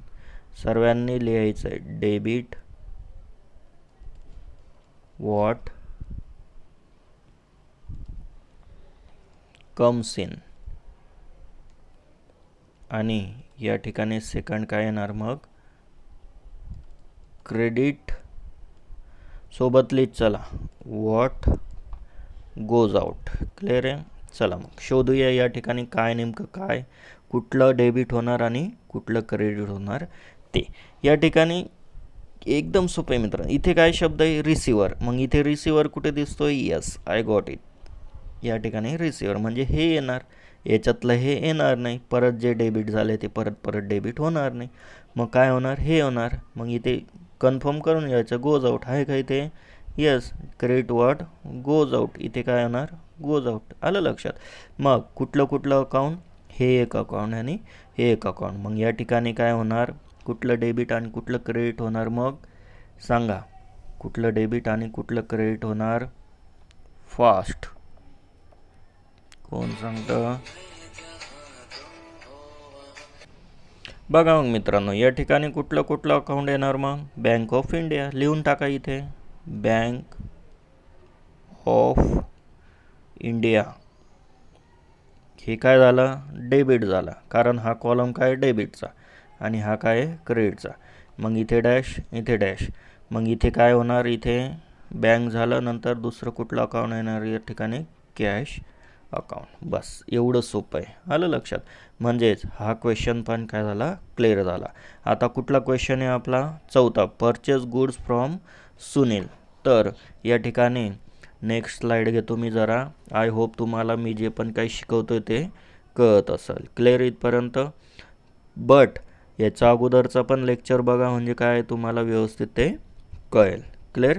सर्वांनी लिहायचं आहे, डेबिट व्हॉट कम्स इन. आणि या ठिकाणी सेकंड काय येणार, मग क्रेडिट सोबत लिहित चला, व्हॉट गोज आउट, क्लिअर आहे. चला मग शोधूया या ठिकाणी काय नेमकं काय, कुठलं डेबिट होणार आणि कुठलं क्रेडिट होणार ते. या ठिकाणी एकदम सोपं आहे मित्रांनो. इथे काय शब्द आहे, रिसिव्हर. मग इथे रिसिव्हर कुठे दिसतोय, यस, आय गॉट इट. या ठिकाणी रिसिव्हर म्हणजे हे येणार, याच्यातलं हे येणार नाही. परत जे डेबिट झाले ते परत डेबिट होणार नाही. मग काय होणार, हे होणार. मग इथे कन्फर्म करून घ्यायचं, गोज आउट आहे का इथे, yes. Credit what goes out, इथे काय होणार, गोज आउट. आलं लक्षात. मग कुठलं अकाउंट, हे एक अकाउंट आणि हे एक अकाउंट. मग या ठिकाणी काय होणार, कुठलं डेबिट आणि कुठलं क्रेडिट होणार, मग सांगा. कुठलं डेबिट आणि कुठलं क्रेडिट होणार, फास्ट कोण सांगतं. बघा मग मित्रांनो, या ठिकाणी कुठलं अकाउंट येणार, मग बँक ऑफ इंडिया. लिहून टाका इथे, बँक ऑफ इंडिया. हे काय झालं, डेबिट झाला, कारण हा कॉलम काय डेबिटचा आणि हा काय क्रेडिटचा. मग इथे डॅश, इथे डॅश. मग इथे काय होणार, इथे बँक झालं, नंतर दुसरं कुठलं अकाउंट येणार या ठिकाणी, कॅश अकाउंट. बस एवढं सोपं आहे, आलं लक्षात. म्हणजेच हा क्वेश्चन पण काय झाला, क्लिअर झाला. आता कुठला क्वेश्चन आहे आपला, चौथा, परचेस गुड्स फ्रॉम सुनील. तर या ठिकाणी नेक्स्ट स्लाइड घेतो मी जरा. आय होप तुम्हाला मी जे पण काही शिकवतोय ते कळत असेल, क्लिअर इथपर्यंत. बट याच्या अगोदरचा पण लेक्चर बघा, म्हणजे काय तुम्हाला व्यवस्थित ते कळेल, क्लिअर.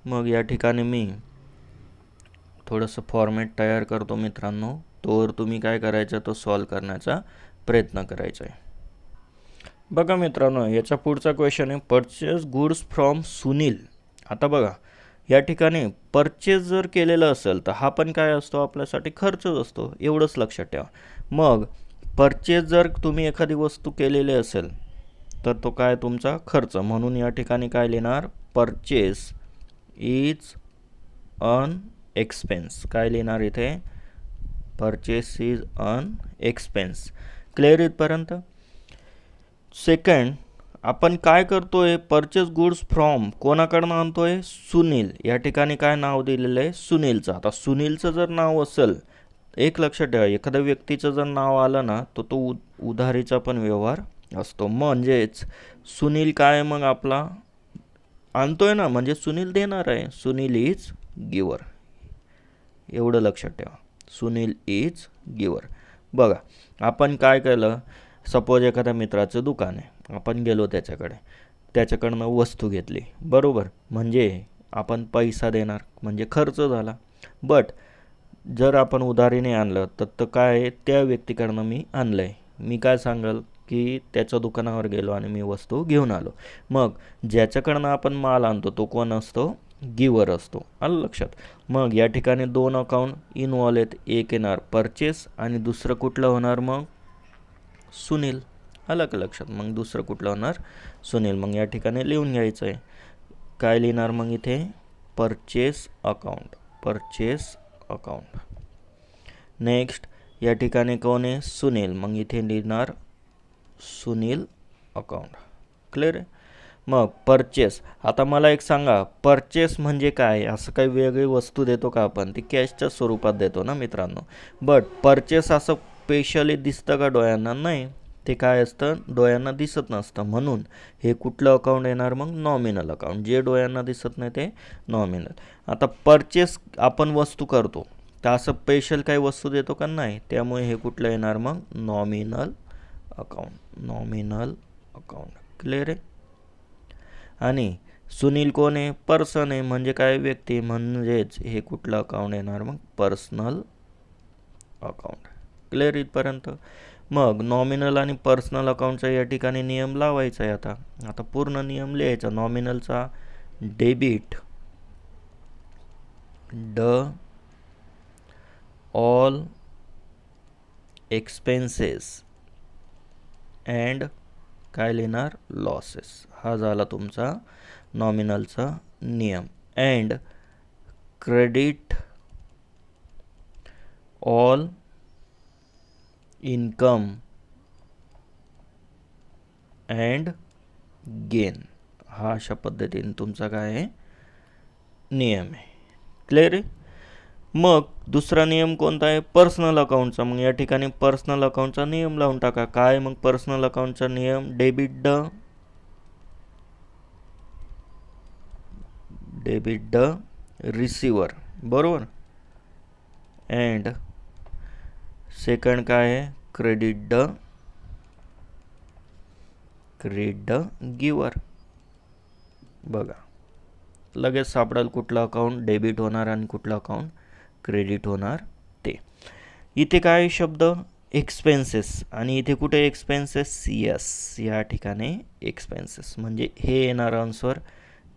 मग या ठिकाणी मी थोडंसं फॉर्मॅट तयार करतो मित्रांनो, तोवर तुम्ही काय करायचं, तो सॉल्व करण्याचा प्रयत्न करायचा आहे. बघा मित्रांनो, याचा पुढचा क्वेश्चन आहे, परचेस गुड्स फ्रॉम सुनील. आता बघा या ठिकाणी परचेस जर केलेलं असेल तर हा पण काय असतो, आपल्यासाठी खर्चच असतो, एवढंच लक्षात ठेवा. मग परचेस जर तुम्ही एखादी वस्तू केलेली असेल तर तो काय तुमचा खर्च, म्हणून या ठिकाणी काय लिहिणार, परचेस इज अन एक्सपेन्स. काय लिहिणार इथे, purchase is an expense. Clear इथपर्यंत. सेकंड, आपण काय करतोय, परचेस गुड्स फ्रॉम कोणाकडनं आणतोय, सुनील. या ठिकाणी काय नाव दिलेलं आहे, सुनीलचं. आता सुनीलचं जर नाव असेल, एक लक्षात ठेवा, एखाद्या व्यक्तीचं जर नाव आलं ना तर तो उधारीचा पण व्यवहार असतो. म्हणजेच सुनील काय मग आपला आणतोय ना, म्हणजे सुनील देणार आहे, सुनील इज गिवर. एवढं लक्षात ठेवा, सुनील इज गिवर. बघा आपण काय केलं, सपोज एखाद्या मित्राचं दुकान आहे, आपण गेलो त्याच्याकडनं वस्तू घेतली, बरोबर, म्हणजे आपण पैसा देणार, म्हणजे खर्च झाला. बट जर आपण उधारीने आणलं तर काय आहे, त्या व्यक्तीकडनं मी आणलं आहे, मी काय सांगाल की त्याच्या दुकानावर गेलो आणि मी वस्तू घेऊन आलो. मग ज्याच्याकडनं आपण माल आणतो तो कोण असतो, गिवर असतो, आलं लक्षात. मग या ठिकाणी दोन अकाउंट इन्वॉल्व आहेत, एक येणार परचेस आणि दुसरं कुठलं होणार मग सुनील, आलं का लक्षात. मग दुसरं कुठलं होणार, सुनील. मग या ठिकाणी लिहून घ्यायचं आहे, काय लिहिणार मग इथे, purchase account, purchase account. Next या ठिकाणी कोण आहे, सुनील, मग इथे लिहिणार सुनील अकाउंट. क्लिअर आहे. मग परचेस, आता मला एक सांगा, परचेस म्हणजे काय, असं काही वेगळी वस्तू देतो का आपण, ती कॅशच्या स्वरूपात देतो ना मित्रांनो. बट परचेस असं स्पेशली दिसतं का डोळ्यांना, नाही, ते काय असतं, डोळ्यांना दिसत नसतं, म्हणून हे कुठलं अकाउंट येणार मग, नॉमिनल अकाउंट. जे डोळ्यांना दिसत नाही ते नॉमिनल. आता परचेस आपण वस्तू करतो तर असं स्पेशल काही वस्तू देतो का, नाही, त्यामुळे हे कुठलं येणार मग, nominal account, nominal account. Clear आहे. आणि सुनील कोण आहे, पर्सन आहे, म्हणजे काय व्यक्ती, म्हणजेच हे कुठलं अकाउंट येणार मग, पर्सनल अकाउंट. क्लिअर इथपर्यंत. मग नॉमिनल आणि पर्सनल अकाउंटचा या ठिकाणी नियम लावायचा आहे. आता पूर्ण नियम लिहायचा. नॉमिनलचा, debit the all expenses and काय लिहिणार, लॉसेस. हा झाला तुमचा नॉमिनलचा नियम. And credit all income and gain. हा अशा पद्धतीने तुमचा काय आहे, नियम आहे. क्लिअर आहे. मग दुसरा नियम कोणता आहे, पर्सनल अकाउंटचा. मग या ठिकाणी पर्सनल अकाउंटचा नियम लावून टाका. काय मग पर्सनल अकाउंटचा नियम, डेबिट द रिसिवर, बरोबर. अँड सेकंड काय आहे, क्रेडिट द गिवर. बघा लगेच सापडेल कुठलं अकाउंट डेबिट होणार आणि कुठलं अकाउंट क्रेडिट होणार ते. इथे काय शब्द, एक्सपेन्सेस, आणि इथे कुठे एक्सपेन्सेस, यस, या ठिकाणी एक्सपेन्सेस, म्हणजे हे येणार आन्सर,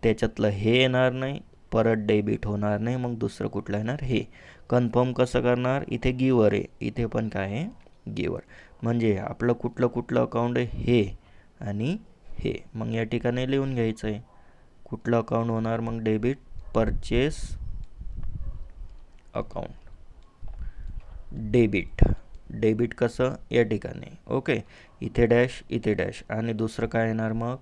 त्याच्यातलं हे येणार नाही, परत डेबिट होणार नाही, मग दुसरं कुठलं येणार, हे. कन्फर्म कसं करणार, इथे गिवर आहे, इथे पण काय आहे, गिवर. म्हणजे आपलं कुठलं अकाउंट आहे, हे आणि हे. मग या ठिकाणी लिहून घ्यायचं आहे, कुठलं अकाउंट होणार मग, डेबिट, परचेस अकाउंट, डेबिट कसं, या ठिकाणी, ओके, इथे डॅश, इथे डॅश, आणि दुसरं काय येणार मग,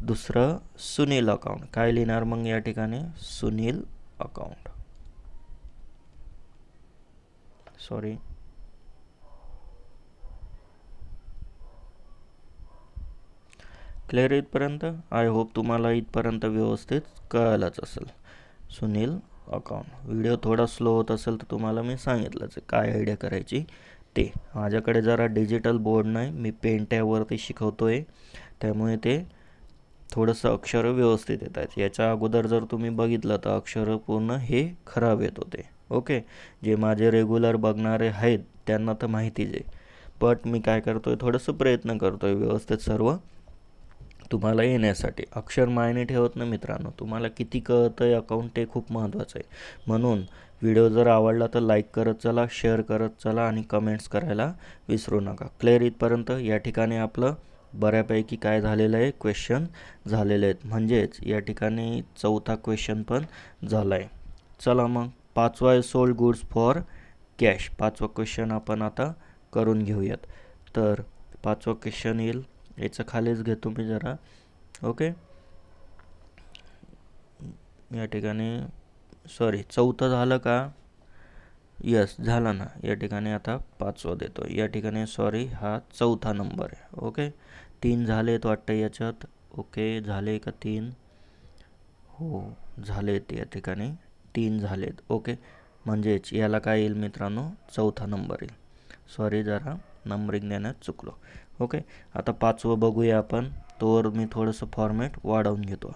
दुसरं सुनील अकाउंट. काय लिहिणार मग या ठिकाणी? सुनील अकाउंट. सॉरी, क्लिअर इथपर्यंत? आय होप तुम्हाला इथपर्यंत व्यवस्थित कळालंच असेल. सुनील अकाउंट. व्हिडिओ थोडा स्लो होत असेल तर तुम्हाला मी सांगितलंच काय आयडिया करायची ते. माझ्याकडे जरा डिजिटल बोर्ड नाही, मी पेन टॅबवरती शिकवतो आहे, त्यामुळे ते थोडंसं अक्षर व्यवस्थित येत आहेत. याच्या अगोदर जर तुम्ही बघितलं तर अक्षर पूर्ण हे खराब येत होते. ओके, जे माझे रेग्युलर बघणारे आहेत त्यांना तर माहितीच आहे, बट मी काय करतो आहे, थोडंसं प्रयत्न करतो आहे व्यवस्थित सर्व तुम्हाला येण्यासाठी. अक्षर मायने ठेवत ना मित्रांनो, तुम्हाला किती कळतं आहे अकाउंट ते खूप महत्त्वाचं आहे. म्हणून व्हिडिओ जर आवडला तर लाईक करत चला, शेअर करत चला आणि कमेंट्स करायला विसरू नका. क्लिअर इथपर्यंत? या ठिकाणी आपलं बऱ्यापैकी काय झालेलं आहे, क्वेश्चन झालेले आहेत. म्हणजेच या ठिकाणी चौथा क्वेश्चन पण झाला आहे. चला मग पाचवा आहे सोल्ड गुड्स फॉर कॅश. पाचवा क्वेश्चन आपण आता करून घेऊयात. तर पाचवा क्वेश्चन येईल, याचं खालीच घेतो मी जरा. ओके, या ठिकाणी सॉरी चौथं झालं का? यस झालं ना. या ठिकाणी आता पाचवा देतो. या ठिकाणी सॉरी हा चौथा नंबर आहे. ओके, 3 झालेत वाटतं याच्यात. ओके, झाले का 3? हो झालेत, या ठिकाणी 3 झालेत. ओके, म्हणजेच याला काय येईल मित्रांनो? चौथा नंबर येईल. सॉरी जरा नंबरिंग देण्यात चुकलो. ओके, आता पाचवं बघूया आपण. तोवर मी थोडंसं फॉर्मॅट वाढवून घेतो.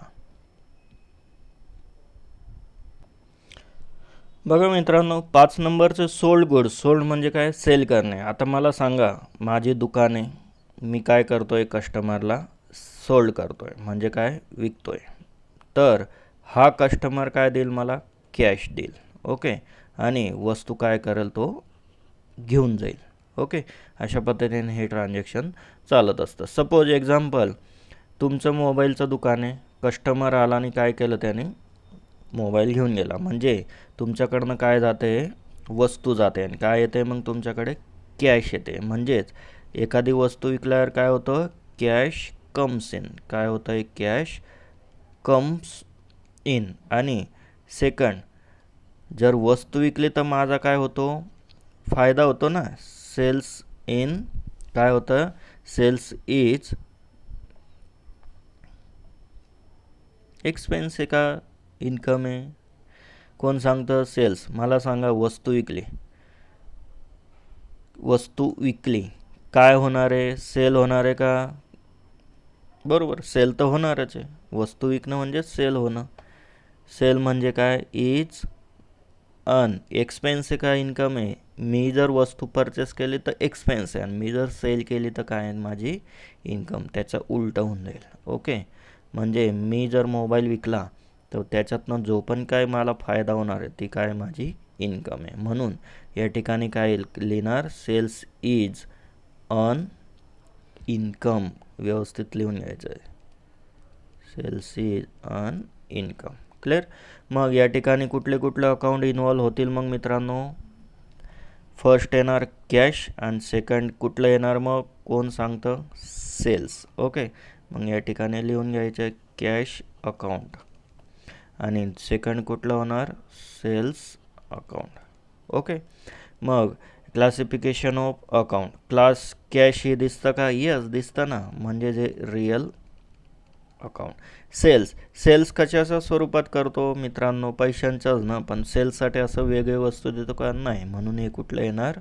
बघा मित्रांनो, 5 नंबरचं सोल्ड गुड्स. सोल्ड म्हणजे काय? सेल करणे. आता मला सांगा, माझी दुकान आहे, मी काय करतो आहे, कस्टमरला सोल्ड करतो आहे, म्हणजे काय? विकतो आहे. तर हा कस्टमर काय देईल मला? कॅश देईल. ओके, आणि वस्तू काय करेल? तो घेऊन जाईल. ओके, अशा पद्धतीने हे ट्रान्झॅक्शन चालत असतं. सपोज एक्झाम्पल, तुमचं मोबाईलचं दुकान आहे, कस्टमर आला आणि काय केलं त्याने? मोबाईल घेऊन गेला. म्हणजे तुमच्याकडनं काय जाते? वस्तू जाते, आणि काय येते मग तुमच्याकडे? कॅश येते. म्हणजेच एखादी वस्तू विकल्यावर काय होतं? Cash comes in. काय होतं आहे? Cash comes in. आणि सेकंड, जर वस्तू विकली तर माझा काय होतो? फायदा होतो ना. सेल्स इन काय होतं? सेल्स इज एक्सपेन्स आहे का इन्कम आहे? कोण सांगतं? सेल्स. मला सांगा, वस्तू विकली, वस्तू विकली, काय होणार आहे? सेल होणार आहे का? बरोबर, सेल तर होणारच आहे. वस्तू विकणं म्हणजे सेल होणं. सेल म्हणजे काय? इज अन एक्सपेन्स आहे का इन्कम आहे? मी जर वस्तू परचेस केली तर एक्सपेन्स आहे, आणि मी जर सेल केली तर काय आहे? माझी इन्कम. त्याचं उलटं होऊन जाईल. ओके, म्हणजे मी जर मोबाईल विकला तर त्याच्यातनं जो पण काय मला फायदा होणार आहे ती काय? माझी इन्कम आहे. म्हणून या ठिकाणी काय लिहिणार? Sales is an income. व्यवस्थित लिहून घ्यायचं आहे. Sales is an income. Clear? मग या ठिकाणी कुठले कुठले अकाउंट इन्व्हॉल्व होतील मग मित्रांनो? फर्स्ट येणार कॅश, आणि सेकंड कुठलं येणार मग? कोण सांगतं? सेल्स. ओके, मग या ठिकाणी लिहून घ्यायचं कॅश अकाउंट, आणि सेकंड कुठलं होणार? Sales account. ओके, मग classification of account. Class cash हे दिसतं का? यस दिसतं ना. म्हणजे जे रिअल अकाउंट. सेल्स. सेल्स कशाच्या स्वरूपात करतो मित्रांनो? पैशांच्याच ना. पण सेल्ससाठी असं वेगळी वस्तू देतो का? नाही. म्हणून हे कुठलं येणार?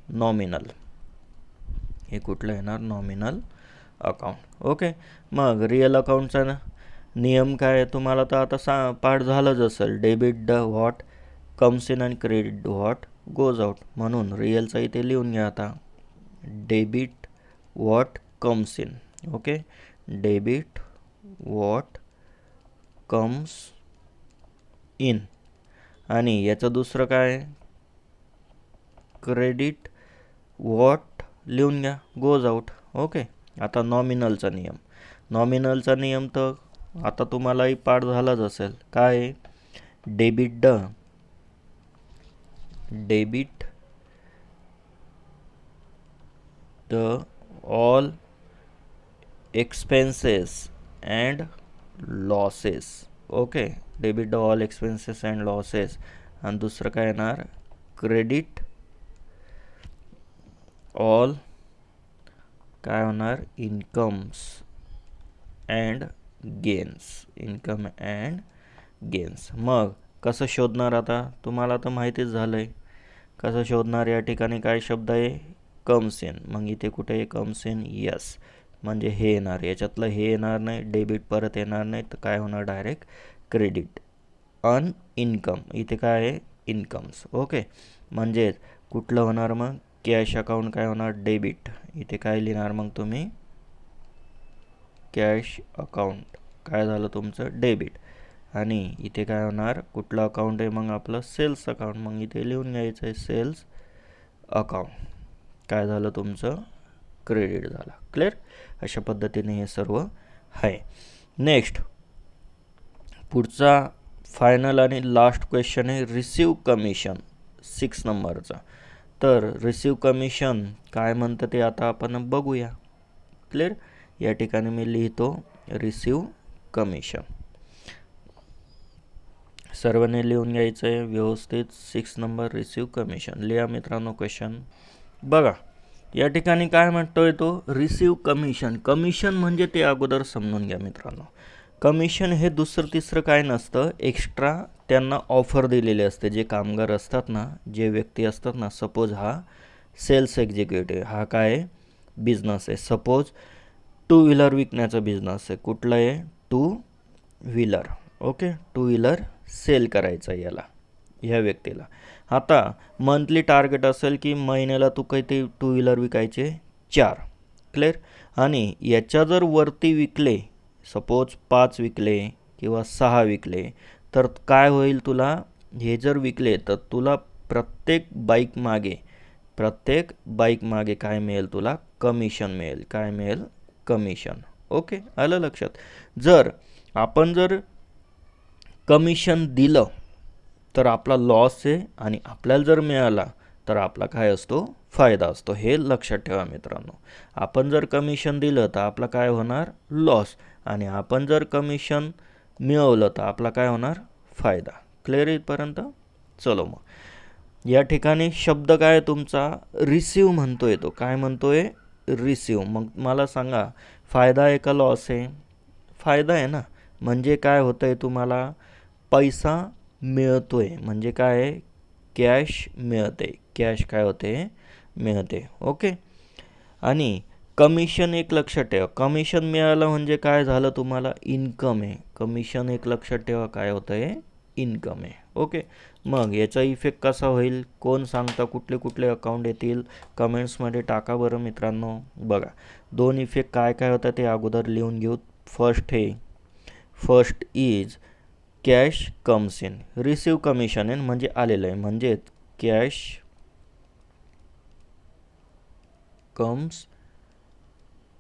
नॉमिनल. हे कुठलं येणार? Nominal account. ओके, मग रिअल अकाउंटचा नियम काय? तुम्हाला तर आता पाठ झालंच असेल. Debit the what comes in, आणि क्रेडिट व्हॉट गोज आउट. म्हणून रिअलचा इथे लिहून घ्या आता. Debit what comes in. Okay, debit what comes in. आणि याचं दुसरं काय? क्रेडिट व्हॉट लिहून घ्या गोज आउट. ओके, आता नॉमिनलचा नियम. नॉमिनलचा नियम तर आता तुम्हालाही पाठ झालाच असेल. काय? Debit the all expenses and losses. Okay, debit the all expenses and losses. आणि दुसरं काय येणार, क्रेडिट ऑल काय होणार, incomes and gains. Income and gains. मग कसं शोधणार आता, तुम्हाला तर माहितीच झालं आहे कसं शोधणार. या ठिकाणी काय शब्द आहे, कम्स इन. मग इथे कुठे आहे, कम्स इन, यस. म्हणजे हे येणार, याच्यातलं हे येणार नाही, डेबिट परत येणार नाही, तर काय होणार, डायरेक्ट क्रेडिट ऑन इन्कम. इथे काय आहे, इन्कम्स. ओके, म्हणजेच कुठलं होणार मग, कॅश अकाउंट काय होणार, डेबिट. इथे काय लिहिणार मग तुम्ही, कॅश अकाउंट काय झालं तुमचं, डेबिट. आणि इथे काय होणार, कुठलं अकाउंट आहे मग आपलं, सेल्स अकाउंट. मग इथे लिहून घ्यायचं आहे सेल्स अकाउंट. काय झालं तुमचं, क्रेडिट झाला. क्लिअर. अशा पद्धतीने हे सर्व आहे. नेक्स्ट पुढचा फायनल आणि लास्ट क्वेश्चन आहे रिसीव कमिशन 6 नंबरचा. तर रिसीव कमिशन काय म्हणतं ते आता आपण बघूया. क्लिअर. या ठिकाणी मी लिहितो रिसीव कमिशन. सर्वांनी लिहून घ्यायचं आहे व्यवस्थित. 6 नंबर रिसीव कमिशन लिहा मित्रांनो. क्वेश्चन बघा, या ठिकाणी काय म्हणतोय तो, रिसीव कमिशन. कमिशन म्हणजे ते अगोदर समजून घ्या मित्रांनो. कमिशन हे दुसरं तिसरं काय नसतं, एक्स्ट्रा त्यांना ऑफर दिलेले असते. जे कामगार असतात ना, जे व्यक्ती असतात ना, सपोज हा सेल्स एक्झिक्युटिव्ह, हा काय बिझनेस आहे, सपोज 2 व्हीलर विकण्याचा बिझनेस आहे. कुठला आहे, 2 व्हीलर. ओके, 2 व्हीलर सेल करायचा याला, ह्या व्यक्तीला. आता मंथली टार्गेट असेल की महिन्याला तू काही ते 2 व्हीलर विकायचे 4. क्लिअर. आणि याच्या जर वरती विकले, सपोज 5 विकले किंवा 6 विकले, तर काय होईल, तुला हे जर विकले तर तुला प्रत्येक बाईक मागे काय मिळेल, तुला कमिशन मिळेल. काय मिळेल, कमिशन. ओके, आलं लक्षात. जर आपण कमिशन दिलं तर आपला लॉस आहे, आणि आपल्याला जर मिळाला तर आपला काय असतो, फायदा असतो. हे लक्षात ठेवा मित्रांनो. आपण जर कमिशन दिलं तर आपला काय होणार, लॉस. आणि आपण जर कमिशन मिळवलं तर आपला काय होणार, फायदा. क्लिअर इथपर्यंत. चलो मग या ठिकाणी शब्द काय तुमचा, रिसीव म्हणतोय. तो काय म्हणतोय, रिसीव. मग मला सांगा, फायदा आहे का लॉस आहे, फायदा आहे ना. म्हणजे काय होतं आहे, तुम्हाला पैसा मिळतोय. म्हणजे काय आहे, कॅश मिळते. कॅश काय होते, मिळते. ओके. आणि कमिशन एक लक्षात ठेवा, कमिशन मिळालं म्हणजे काय झालं, तुम्हाला इन्कम आहे. कमिशन एक लक्षात ठेवा, काय होतं आहे, इन्कम आहे. ओके. मग याचा इफेक्ट कसा होईल, कोण सांगता, कुठले कुठले अकाउंट येतील, कमेंट्समध्ये टाका बरं मित्रांनो. बघा, 2 इफेक्ट काय काय होतं ते अगोदर लिहून घेऊ. First is cash comes in. Receive commission in म्हणजे आलेलं आहे, म्हणजे cash comes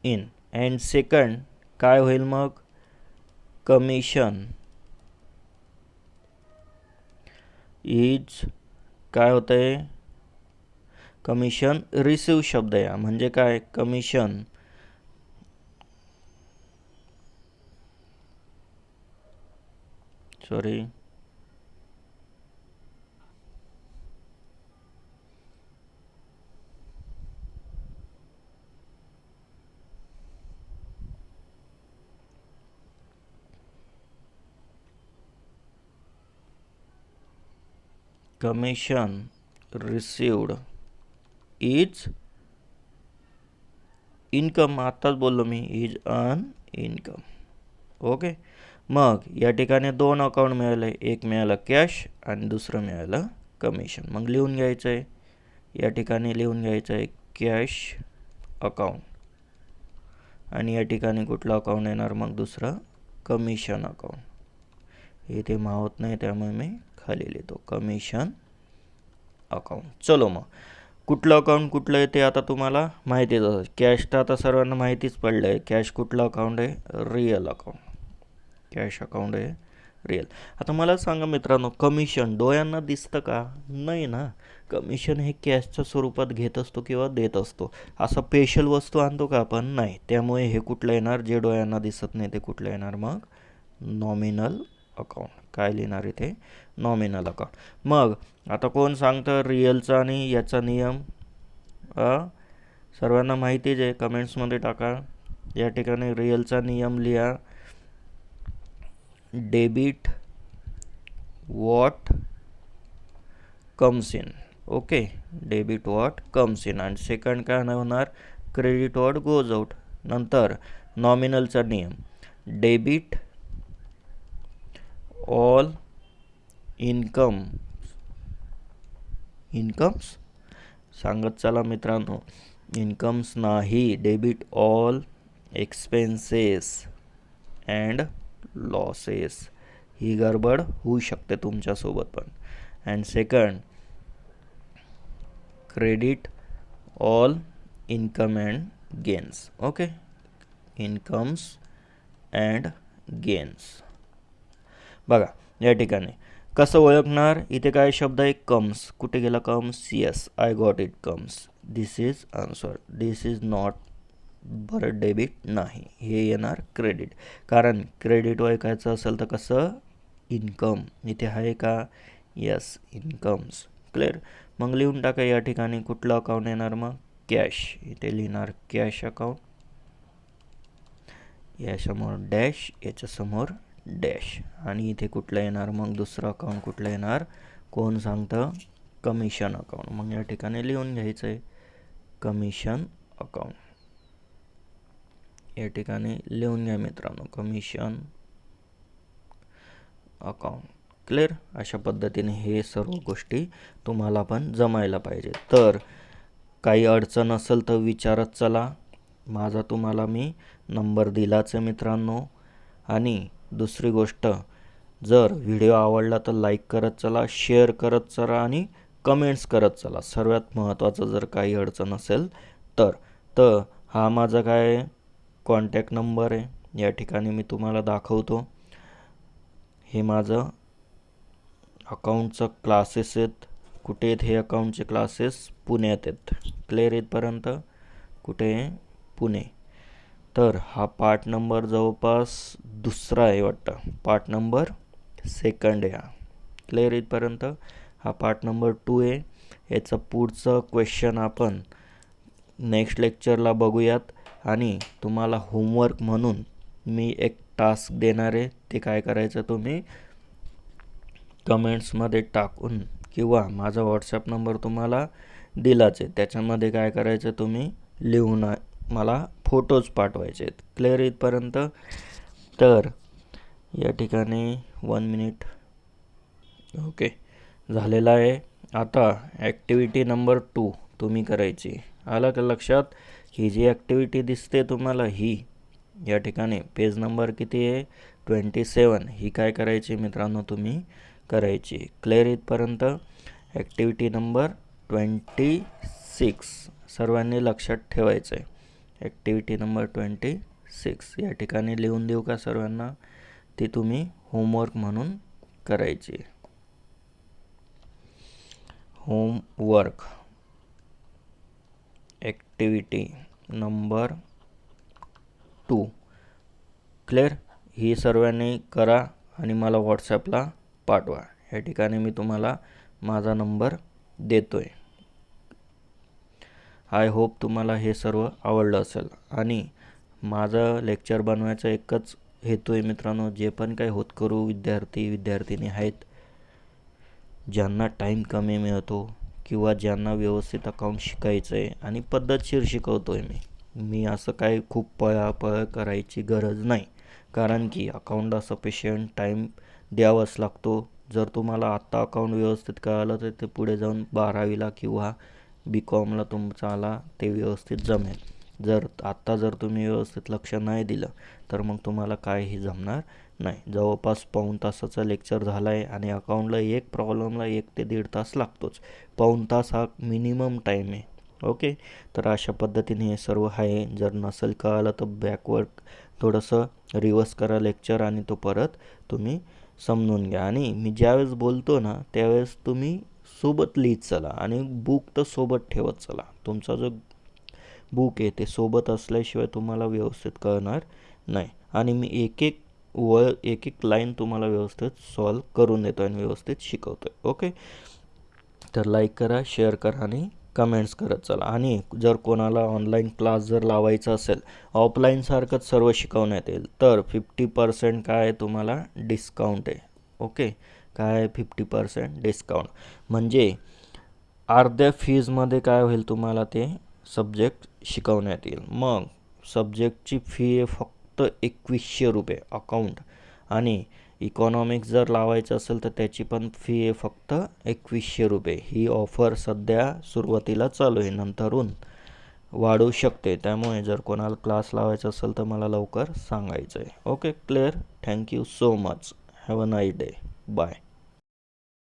in. And second काय होईल मग, कमिशन इज काय होतं आहे, कमिशन रिसीव शब्द आहे म्हणजे काय, commission commission received is income. आत्ताच बोललो मी, इज अन इन्कम. ओके. मग या ठिकाणी 2 अकाउंट मिळाले, एक मिळालं कॅश आणि दुसरं मिळालं कमिशन. मग लिहून घ्यायचं आहे, या ठिकाणी लिहून घ्यायचं आहे कॅश अकाउंट. आणि या ठिकाणी कुठलं अकाउंट येणार मग, दुसरं कमिशन अकाउंट. इथे मावत नाही त्यामुळे मी खाली लिहितो कमिशन अकाउंट. चलो मग कुठलं अकाउंट कुठलं आहे ते आता तुम्हाला माहितीच असेल. कॅश तर आता सर्वांना माहितीच पडलं आहे. कॅश कुठलं अकाउंट आहे, रिअल अकाउंट. कॅश अकाउंट आहे रिअल. आता मला सांगा मित्रांनो, कमिशन डोळ्यांना दिसतं का? नाही ना. कमिशन हे कॅशच्या स्वरूपात घेत असतो किंवा देत असतो. असं स्पेशल वस्तू आणतो का आपण? नाही. त्यामुळे हे कुठलं येणार? जे डोळ्यांना दिसत नाही ते कुठलं येणार मग? Nominal account. काय लिहिणार इथे? Nominal account. मग आता कोण सांगतं रिअलचा आणि याचा नियम? सर्वांना माहितीच आहे, कमेंट्समध्ये टाका. या ठिकाणी रिअलचा नियम लिहा. Debit what comes in. Okay, debit what comes in. आणि सेकंड काय होणार? Credit what goes out. नंतर नॉमिनलचा नियम, डेबिट ऑल इन्कम्स सांगत चला मित्रांनो, इन्कम्स नाही, debit all expenses and losses. ही गडबड होऊ शकते तुमच्यासोबत पण. And second, credit all income and gains. Okay, incomes and gains. बघा या ठिकाणी कसं ओळखणार? इथे काय शब्द आहे? कम्स. कुठे गेला comes? Yes, I got it, comes. This is answer. This is not. बरं, डेबिट नाही, हे येणार क्रेडिट. कारण क्रेडिट ओळखायचं असेल तर कसं? इन्कम. इथे आहे का? Yes, incomes. क्लिअर. मग लिहून टाका या ठिकाणी कुठलं अकाउंट येणार मग? कॅश. इथे लिहिणार कॅश अकाउंट. यासमोर डॅश, याच्यासमोर डॅश. आणि इथे कुठलं येणार मग? दुसरं अकाउंट कुठलं येणार? कोण सांगतं? Commission account. मग या ठिकाणी लिहून घ्यायचं आहे कमिशन अकाउंट. या ठिकाणी लिहून घ्या मित्रांनो, कमिशन अकाउंट. क्लिअर. अशा पद्धतीने हे सर्व गोष्टी तुम्हाला पण जमायला पाहिजे. तर काही अडचण असेल तर विचारत चला. माझा तुम्हाला मी नंबर दिलाच आहे मित्रांनो. आणि दुसरी गोष्ट, जर व्हिडिओ आवडला तर लाईक करत चला, शेअर करत चला आणि कमेंट्स करत चला. सर्वात महत्त्वाचं, जर काही अडचण असेल तर हा माझा काय कॉन्टॅक्ट नंबर आहे. या ठिकाणी मी तुम्हाला दाखवतो. हे माझं अकाउंटचं क्लासेस आहेत. कुठे आहेत हे अकाउंटचे क्लासेस? पुण्यात आहेत. क्लिअर इथपर्यंत? कुठे? पुणे. तर हा पार्ट नंबर जवळपास दुसरा आहे वाटतं. पार्ट नंबर सेकंड आहे हा. क्लिअर इथपर्यंत? हा पार्ट नंबर 2 आहे. याचं पुढचं क्वेश्चन आपण नेक्स्ट लेक्चरला बघूयात. आणि तुम्हाला होमवर्क म्हणून मी एक टास्क देणार आहे. ते काय करायचं, तुम्ही कमेंट्समध्ये टाकून किंवा माझा व्हॉट्सॲप नंबर तुम्हाला दिलाच आहे, त्याच्यामध्ये काय करायचं, तुम्ही लिहून मला फोटोज पाठवायचे आहेत. क्लिअर इथपर्यंत? तर या ठिकाणी 1 मिनिट. ओके, झालेला आहे. आता ॲक्टिव्हिटी नंबर 2 तुम्ही करायची. आलं का लक्षात? ही जी ॲक्टिव्हिटी दिसते तुम्हाला, ही या ठिकाणी पेज नंबर किती आहे? 27. ही काय करायची मित्रांनो? तुम्ही करायची. क्लिअर इथपर्यंत? ॲक्टिव्हिटी नंबर 26 सर्वांनी लक्षात ठेवायचं आहे. ॲक्टिव्हिटी नंबर 26 या ठिकाणी लिहून देऊ का सर्वांना? ती तुम्ही होमवर्क म्हणून करायची. Homework activity number 2. क्लिअर? ही सर्वांनी करा आणि मला व्हॉट्सॲपला पाठवा. या ठिकाणी मी तुम्हाला माझा नंबर देतो आहे. आय होप तुम्हाला हे सर्व आवडलं असेल. आणि माझं लेक्चर बनवायचा एकच हेतू आहे मित्रांनो, जे पण काही होतकरू विद्यार्थी-विद्यार्थिनी आहेत, ज्यांना टाईम कमी मिळतो किंवा ज्यांना व्यवस्थित अकाउंट शिकायचं आहे आणि पद्धतशीर शिकवतो आहे मी असं काही खूप पळापळ करायची गरज नाही. कारण की अकाउंटला सफिशियंट टाईम द्यावाच लागतो. जर तुम्हाला आत्ता अकाउंट व्यवस्थित कळालं तर ते पुढे जाऊन 12वीला किंवा BComला तुमचाला ते व्यवस्थित जमेल. जर तुम्ही व्यवस्थित लक्ष नाही दिलं तर मग तुम्हाला काहीही जमणार नाही. जवळपास पाऊण तासाचा लेक्चर झाला आहे आणि अकाउंटला एक प्रॉब्लेमला 1 ते 1.5 तास लागतोच. पाऊण तास हा मिनिमम टाईम आहे. ओके, तर अशा पद्धतीने हे सर्व आहे. जर नसेल कळालं तर बॅकवर्ड थोडंसं रिवर्स करा लेक्चर आणि तो परत तुम्ही समजून घ्या. आणि मी ज्यावेळेस बोलतो ना त्यावेळेस तुम्ही सोबत लिहित चला आणि बुक तर सोबत ठेवत चला. तुमचा जो बुक आहे ते सोबत असल्याशिवाय तुम्हाला व्यवस्थित कळणार नाही. आणि मी एक एक लाईन तुम्हाला व्यवस्थित सॉल्व करून देतो आणि व्यवस्थित शिकवतो आहे. ओके, तर लाईक करा, शेअर करा आणि कमेंट्स करत चला. आणि जर कोणाला ऑनलाईन क्लास जर लावायचा असेल, ऑफलाईनसारखंच सर्व शिकवण्यात येईल, तर 50% काय आहे तुम्हाला डिस्काउंट आहे. ओके, काय आहे 50% डिस्काउंट, म्हणजे अर्ध्या फीजमध्ये काय होईल तुम्हाला ते सब्जेक्ट शिकवण्यात येईल. मग सब्जेक्टची फी आहे फक्त 2100 रुपये अकाउंट. आणि इकॉनॉमिक्स जर लावायचं असेल तर त्याची पण फी आहे फक्त 2100 रुपये. ही ऑफर सध्या सुरुवातीला चालू आहे, नंतरून वाढू शकते. त्यामुळे जर कोणाला क्लास लावायचा असेल तर मला लवकर सांगायचं आहे. Okay, clear. Thank you so much. Have a nice day. Bye.